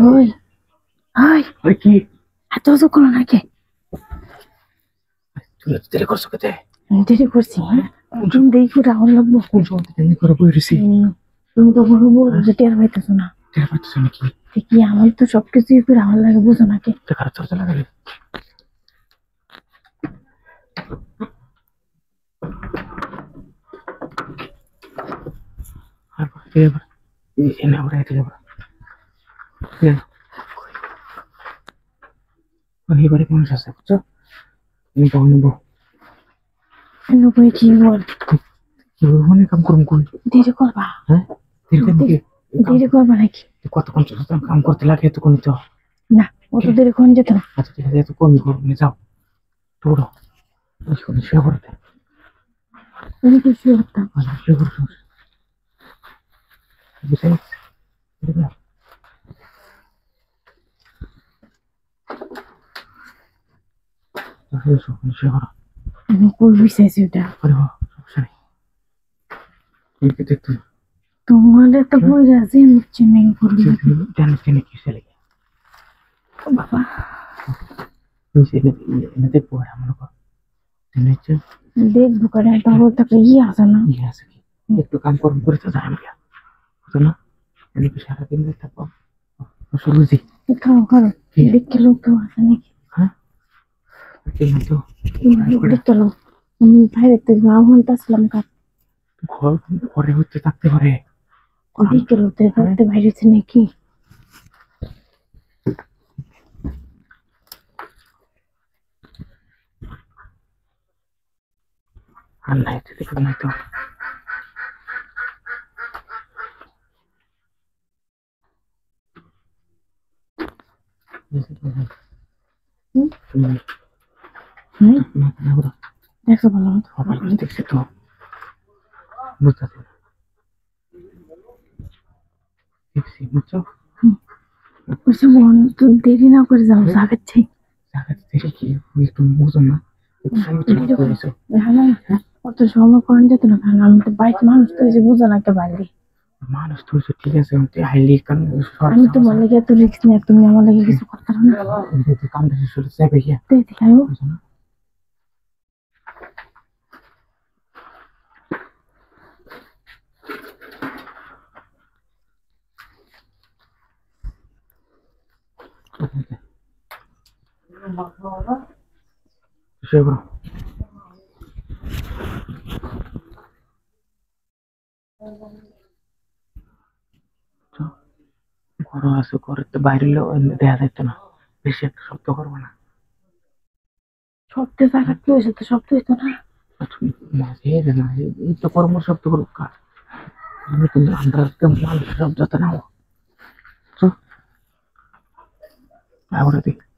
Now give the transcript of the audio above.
ওই ওই ওই কি এত করো নাকি? তুই দেরি করছো কেতে? দেরি করছি হ্যাঁ? তুমি দেরি করে আমার লাগবো। কোন সময় থেকে আমি করে বই রয়েছি? তুমি তো বলবো যে টের পাইতেছো না। টের পাইতেছো নাকি? কি আমার তো সবকিছুই করে আমার লাগে, বুঝো নাকি? খারাপ চলতে লাগালে এনে আমরা এতে যাবো। এবারে মানুষ আছে বুঝছো? আমি পাবো নেবো নব্বই কি বল? অনেক কাম করুন কোন দেরি করবা? হ্যাঁ দেরি করবা নাকি? কতক্ষণ কাম করতে লাগে এতক্ষণই তো। না অত দেরি কোন যেত না। আচ্ছা ঠিক আছে এত কমই করবো না, যাও দৌড়ো শুয়ে পড়তে। তুমি তো শুয়ে করতাম। আচ্ছা শুয়ে পড়ো বুঝাই শুয়ে পড়ো। আমি কই বিছাইছি ওটা? আরে বাহ সমস্যা নেই, তুমি দেখতে তোমার তো বই আছে চেন্নাই করবি জানি কি ছেলে বাবা। এনে দেখবো আমার হচ্ছে দেখবো করে তবে তো আছে না? ইয়ে আছে কি একটু কাম কর্ম করে তো যাই আমরা বুঝো না? এনে কি সারাদিন থাকবো সুরুজি খাও খাও দেখে লোক তো আছে নাকি? হ্যাঁ তো দেখতে লোক আমি বাইরে থেকে আহ্বান আসলাম কাজ ঘর ঘরে হচ্ছে থাকতে পারে। দেখে লোক থাকতে বাইরেছে নাকি? আর নাই দেখো নাই তো দেখো ভালো দেখছি তো বুঝতে দেখছি বুঝছো? বুঝছো মন তুমি দেরি না করে যাও জাগাচ্ছি দেখে কি তুমি বুঝো না অত সময় করেন যেত না, কারণ আমি তো বাইক মানুষ তো যে বুঝো না একটা বাইরে মানুষ তো ঠিক আছে হাইলি কারণ আমি তোমার লাগে এত রিস্ক নিয়ে তুমি আমার লাগে কিছু করতে পারো না। কামটা শেষ হলে যাবে গিয়া দেখাও শুয়ে পড়ো। ঘর আছে ঘরের তো বাইরে দেখা যাইত না, বেশি একটা শব্দ করবো না। শব্দ জায়গা কি হয়েছে? তো শব্দ হইতো না। এই তো কর্ম শব্দ করবো কার কিন্তু আমরা মানুষের শব্দ তো নাও। আমরা দেখি